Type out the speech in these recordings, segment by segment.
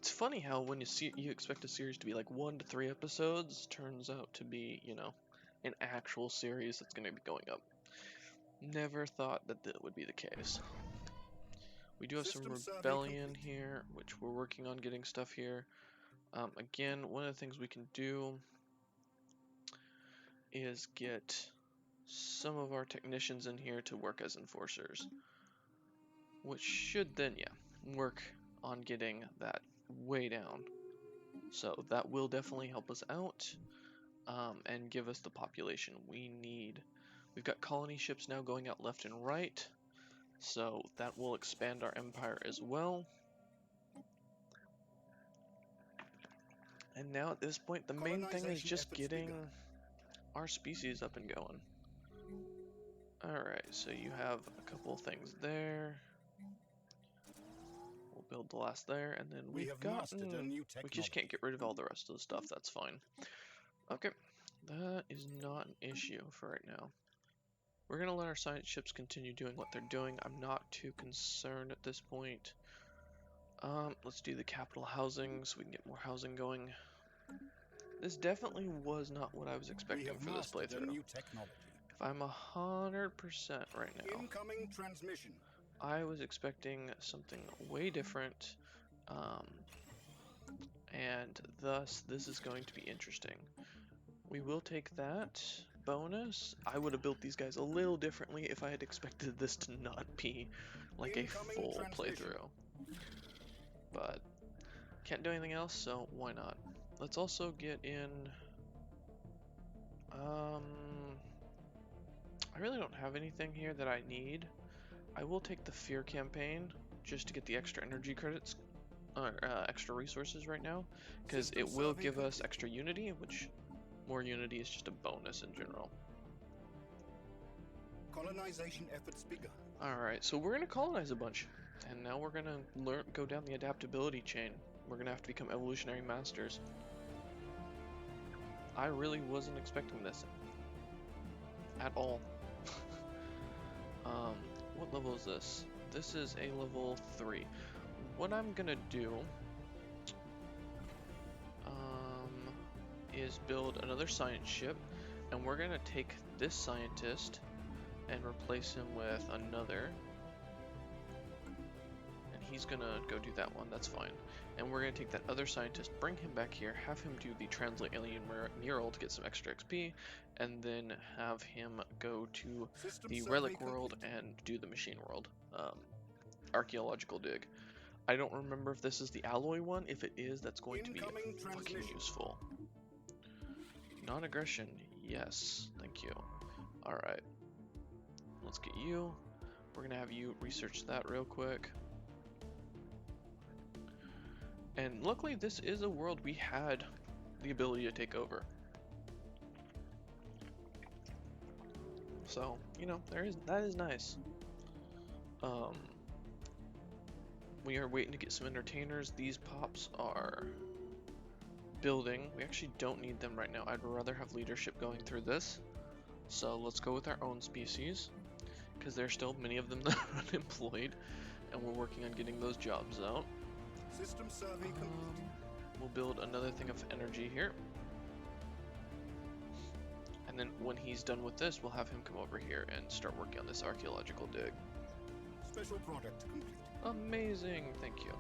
It's funny how when you expect a series to be like 1 to 3 episodes, turns out to be, you know, an actual series that's going to be going up. Never thought that that would be the case. We do have some rebellion here, which we're working on getting stuff here. Again, one of the things we can do is get some of our technicians in here to work as enforcers, which should then, yeah, work on getting that way down. So that will definitely help us out and give us the population we need. We've got colony ships now going out left and right, so that will expand our empire as well. And now at this point, the main thing is just getting our species up and going. Alright, so you have a couple of things there. We'll build the last there, and then we just can't get rid of all the rest of the stuff, that's fine. Okay, that is not an issue for right now. We're going to let our science ships continue doing what they're doing. I'm not too concerned at this point. Let's do the capital housing so we can get more housing going. This definitely was not what I was expecting for this playthrough. If I'm 100% right now, incoming transmission. I was expecting something way different, and thus this is going to be interesting. We will take that bonus. I would have built these guys a little differently if I had expected this to not be like a full playthrough. But can't do anything else, so why not? Let's also get in... I really don't have anything here that I need. I will take the Fear campaign just to get the extra energy credits, or extra resources right now, because it will give us extra unity, which more unity is just a bonus in general. Colonization efforts bigger. Alright, so we're going to colonize a bunch, and now we're going to go down the adaptability chain. We're going to have to become evolutionary masters. I really wasn't expecting this at all. What level is this? This is a level 3. What I'm gonna do is build another science ship, and we're gonna take this scientist and replace him with another, and he's gonna go do that one, that's fine. And we're gonna take that other scientist, bring him back here, have him do the Translate Alien Mural to get some extra XP, and then have him go to the Relic World and do the Machine World, Archaeological Dig. I don't remember if this is the alloy one. If it is, that's going to be fucking useful. Non-aggression, yes, thank you. Alright, let's get you. We're gonna have you research that real quick. And luckily this is a world we had the ability to take over. So, you know, that is nice. We are waiting to get some entertainers. These pops are building. We actually don't need them right now. I'd rather have leadership going through this. So let's go with our own species, because there's still many of them that are unemployed, and we're working on getting those jobs out. System survey complete. We'll build another thing of energy here. And then when he's done with this, we'll have him come over here and start working on this archaeological dig. Special product complete. Amazing, thank you.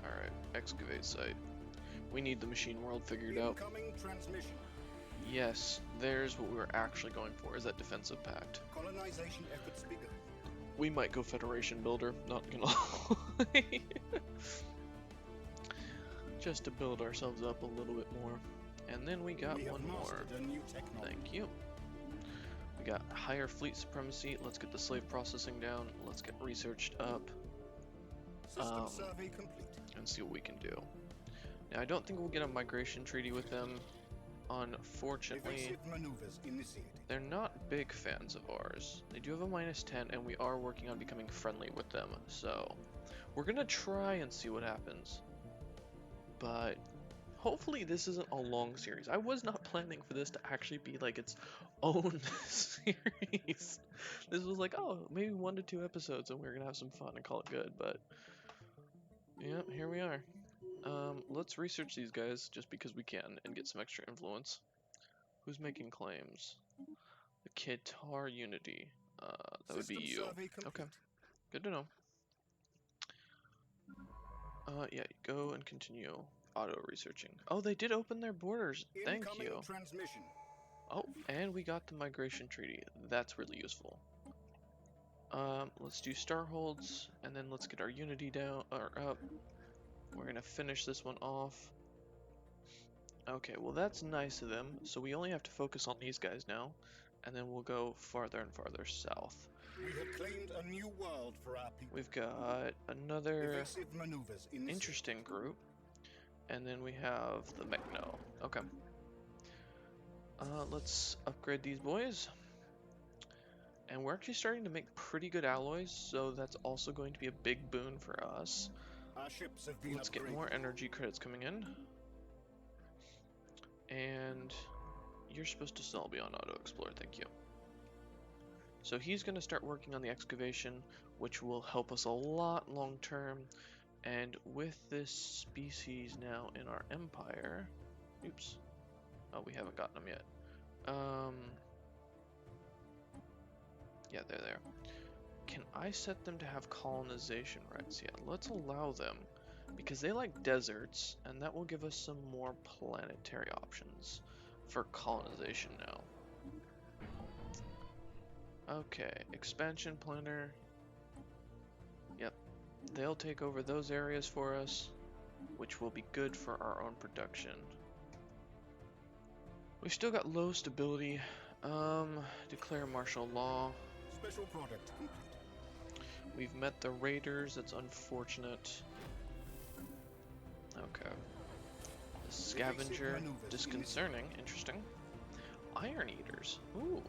Alright, excavate site. We need the machine world figured out. Incoming transmission. Yes, there's what we were actually going for, is that defensive pact. Colonization efforts bigger. We might go Federation Builder, not gonna lie. Just to build ourselves up a little bit more. And then we got one more. Thank you. We got higher fleet supremacy. Let's get the slave processing down. Let's get researched up. System survey complete. And see what we can do. Now, I don't think we'll get a migration treaty with them. Unfortunately, they're not big fans of ours. They do have a -10, and we are working on becoming friendly with them. So, we're gonna try and see what happens. But hopefully this isn't a long series. I was not planning for this to actually be like its own series. This was like, oh, maybe 1 to 2 episodes and we're gonna have some fun and call it good, but yeah, here we are. Let's let's research these guys just because we can and get some extra influence. Who's making claims? The Qatar Unity. That would be System you. survey complete. Okay, good to know. Yeah, go and continue auto-researching. Oh, they did open their borders. Thank Incoming you. transmission. Oh, and we got the migration treaty. That's really useful. Let's do Starholds, and then let's get our Unity down, or up. We're gonna finish this one off. Okay, well that's nice of them. So we only have to focus on these guys now, and then we'll go farther and farther south. We have claimed a new world for our people. We've got another Evasive maneuvers initiated. interesting group, and then we have the Mechno. Okay. Let's upgrade these boys. And we're actually starting to make pretty good alloys, so that's also going to be a big boon for us. Our ships have been Let's get more energy credits coming in. And you're supposed to still be on Auto Explore, thank you. So he's going to start working on the excavation, which will help us a lot long term. And with this species now in our empire, oops, oh, we haven't gotten them yet. Yeah, they're there. Can I set them to have colonization rights? Yeah, let's allow them, because they like deserts, and that will give us some more planetary options for colonization now. Okay, expansion planner. Yep, they'll take over those areas for us, which will be good for our own production. We've still got low stability. Declare martial law. Special product complete. We've met the raiders, that's unfortunate. Okay. The scavenger, disconcerting, interesting. Iron eaters, ooh,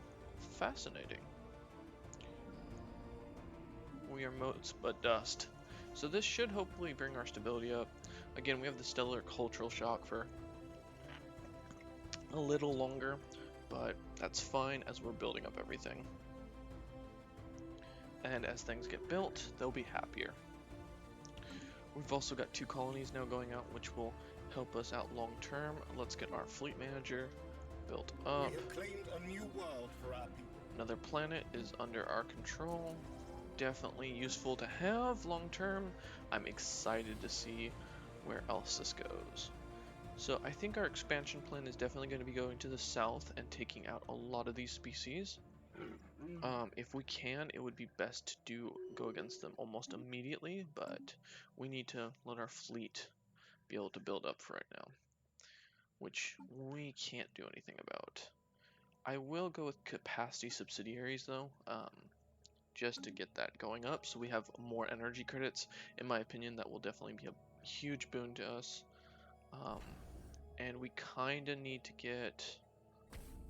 fascinating. We are motes but dust. So this should hopefully bring our stability up. Again, we have the stellar cultural shock for a little longer, but that's fine as we're building up everything. And as things get built, they'll be happier. We've also got 2 colonies now going out, which will help us out long term. Let's get our fleet manager built up. We have claimed a new world for our people. Another planet is under our control. Definitely useful to have long term. I'm excited to see where else this goes. So I think our expansion plan is definitely going to be going to the south and taking out a lot of these species. If we can, it would be best to go against them almost immediately, but we need to let our fleet be able to build up for right now, which we can't do anything about. I will go with capacity subsidiaries though, just to get that going up so we have more energy credits. In my opinion, that will definitely be a huge boon to us. And we kind of need to get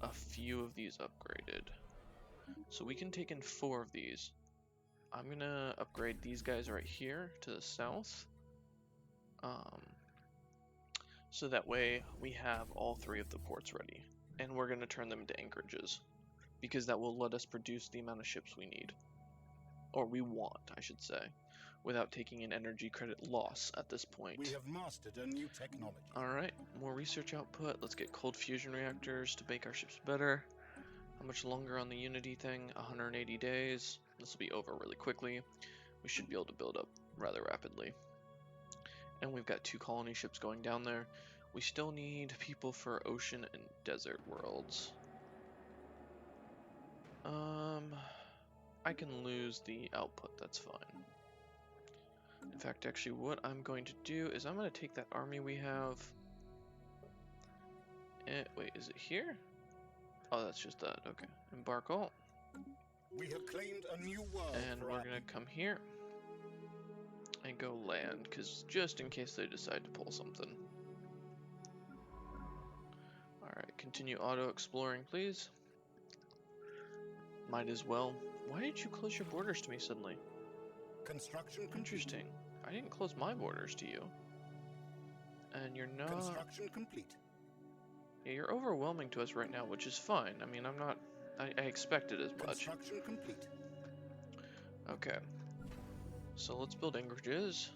a few of these upgraded. So we can take in 4 of these. I'm gonna upgrade these guys right here to the south. So that way we have all 3 of the ports ready. And we're gonna turn them into anchorages, because that will let us produce the amount of ships we need. Or we want, I should say, without taking an energy credit loss at this point. We have mastered a new technology. Alright, more research output. Let's get cold fusion reactors to make our ships better. How much longer on the Unity thing? 180 days. This will be over really quickly. We should be able to build up rather rapidly. And we've got 2 colony ships going down there. We still need people for ocean and desert worlds. I can lose the output, that's fine. In fact, actually what I'm going to do is I'm going to take that army we have. Wait, is it here? Oh, that's just that. Okay. Embark all. We have claimed a new world. And we're gonna come here and go land, because just in case they decide to pull something. Alright, continue auto exploring, please. Might as well. Why did you close your borders to me suddenly? Construction Interesting. I didn't close my borders to you. And you're not... Construction complete. Yeah, you're overwhelming to us right now, which is fine. I mean, I'm not... I expected as much. Construction complete. Okay. So let's build anchorages.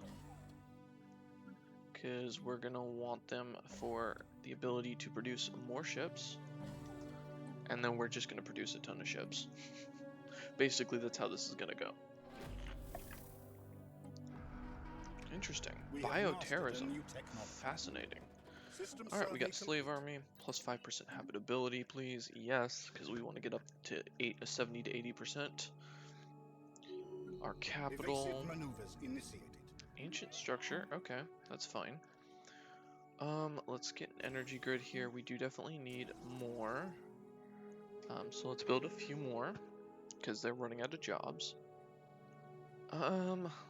because we're gonna want them for the ability to produce more ships, and then we're just gonna produce a ton of ships. Basically, that's how this is gonna go. Interesting. Bioterrorism. Fascinating. Alright, we got slave army, plus 5% habitability, please. Yes, because we want to get up to 70 to 80%. Our capital. Ancient structure, okay, that's fine. Let's get an energy grid here. We do definitely need more. So let's build a few more, because they're running out of jobs.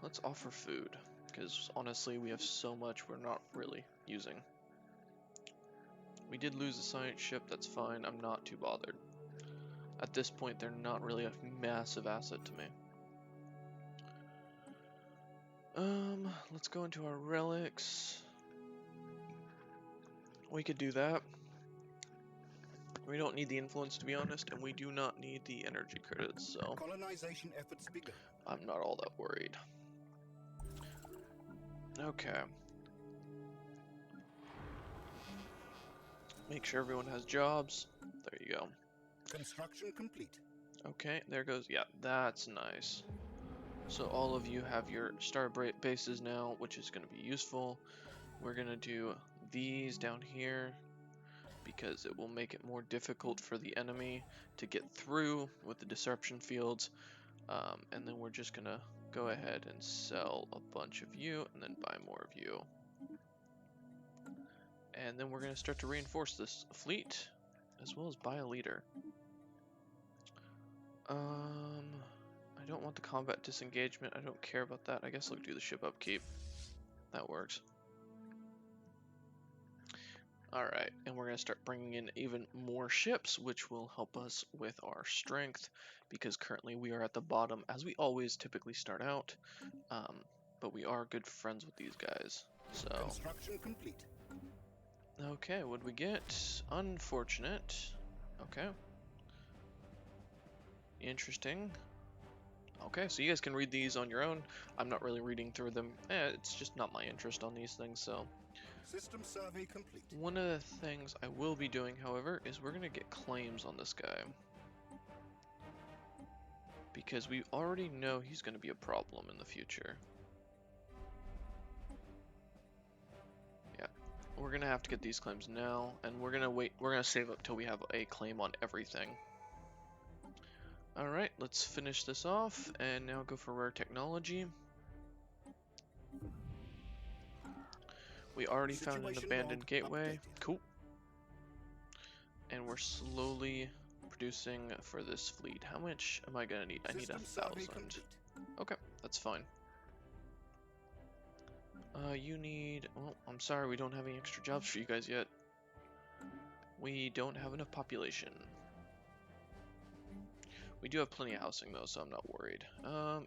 Let's offer food, because honestly we have so much we're not really using. We did lose a science ship, that's fine, I'm not too bothered. At this point, they're not really a massive asset to me. Let's go into our relics. We could do that. We don't need the influence, to be honest, and we do not need the energy credits, so Colonization efforts begin. I'm not all that worried. Okay. Make sure everyone has jobs. There you go. Construction complete. Okay, there goes. Yeah, that's nice. So all of you have your star bases now, which is going to be useful. We're going to do these down here because it will make it more difficult for the enemy to get through with the disruption fields. And then we're just going to go ahead and sell a bunch of you and then buy more of you. And then we're going to start to reinforce this fleet, as well as buy a leader. I don't want the combat disengagement. I don't care about that. I guess I'll do the ship upkeep. That works. Alright, and we're going to start bringing in even more ships, which will help us with our strength, because currently we are at the bottom, as we always typically start out. But we are good friends with these guys. So. Construction complete. Okay, what'd we get? Unfortunate. Okay. Interesting. Okay, so you guys can read these on your own. I'm not really reading through them. It's just not my interest on these things, so. System survey complete. One of the things I will be doing, however, is we're gonna get claims on this guy. Because we already know he's gonna be a problem in the future. We're gonna have to get these claims now, and we're gonna save up till we have a claim on everything. Alright, let's finish this off, and now go for rare technology. We already found an abandoned gateway. Cool. And we're slowly producing for this fleet. How much am I gonna need? I need 1,000. Okay, that's fine. You need... Well, I'm sorry, we don't have any extra jobs for you guys yet. We don't have enough population. We do have plenty of housing, though, so I'm not worried.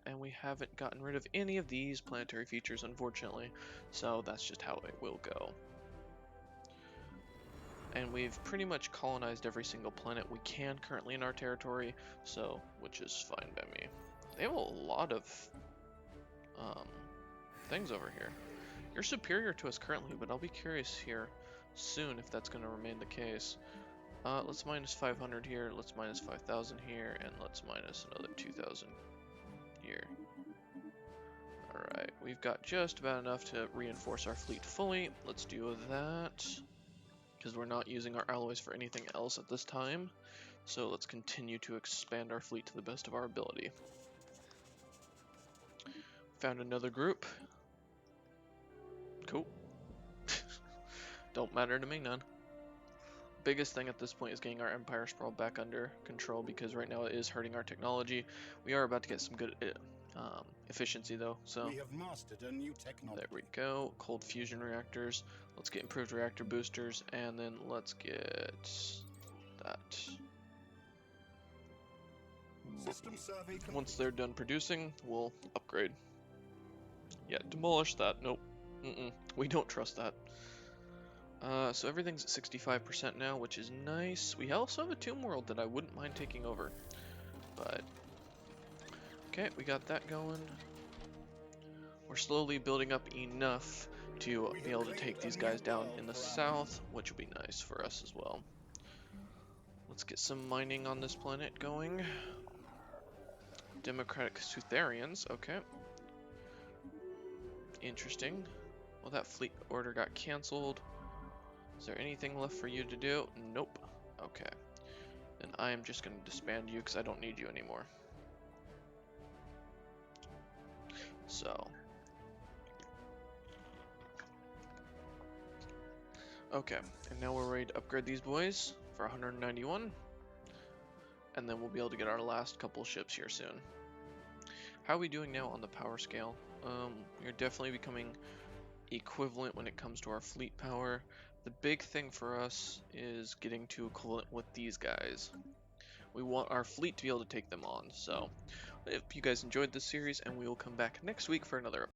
And we haven't gotten rid of any of these planetary features, unfortunately. So that's just how it will go. And we've pretty much colonized every single planet we can currently in our territory, so, which is fine by me. They have a lot of things over here. You're superior to us currently, but I'll be curious here soon if that's going to remain the case. Let's minus 500 here, let's minus 5,000 here, and let's minus another 2,000 here. Alright, we've got just about enough to reinforce our fleet fully. Let's do that, because we're not using our alloys for anything else at this time. So let's continue to expand our fleet to the best of our ability. Found another group. Cool. Don't matter to me none. Biggest thing at this point is getting our Empire Sprawl back under control, because right now it is hurting our technology. We are about to get some good efficiency though, so we have mastered a new technology. There we go. Cold fusion reactors. Let's get improved reactor boosters, and then let's get that. System survey complete. Once they're done producing, we'll upgrade. Yeah, demolish that. Nope. We don't trust that. So everything's at 65% now, which is nice. We also have a tomb world that I wouldn't mind taking over. But okay, we got that going. We're slowly building up enough to be able to take these guys down in the south, which will be nice for us as well. Let's get some mining on this planet going. Democratic Sutherians, okay. Interesting. Well, that fleet order got cancelled. Is there anything left for you to do? Nope. Okay. Then I am just going to disband you because I don't need you anymore. So. Okay, and now we're ready to upgrade these boys for 191. And then we'll be able to get our last couple ships here soon. How are we doing now on the power scale? We're definitely becoming equivalent when it comes to our fleet power. The big thing for us is getting to equivalent with these guys. We want our fleet to be able to take them on. So, if you guys enjoyed this series, and we will come back next week for another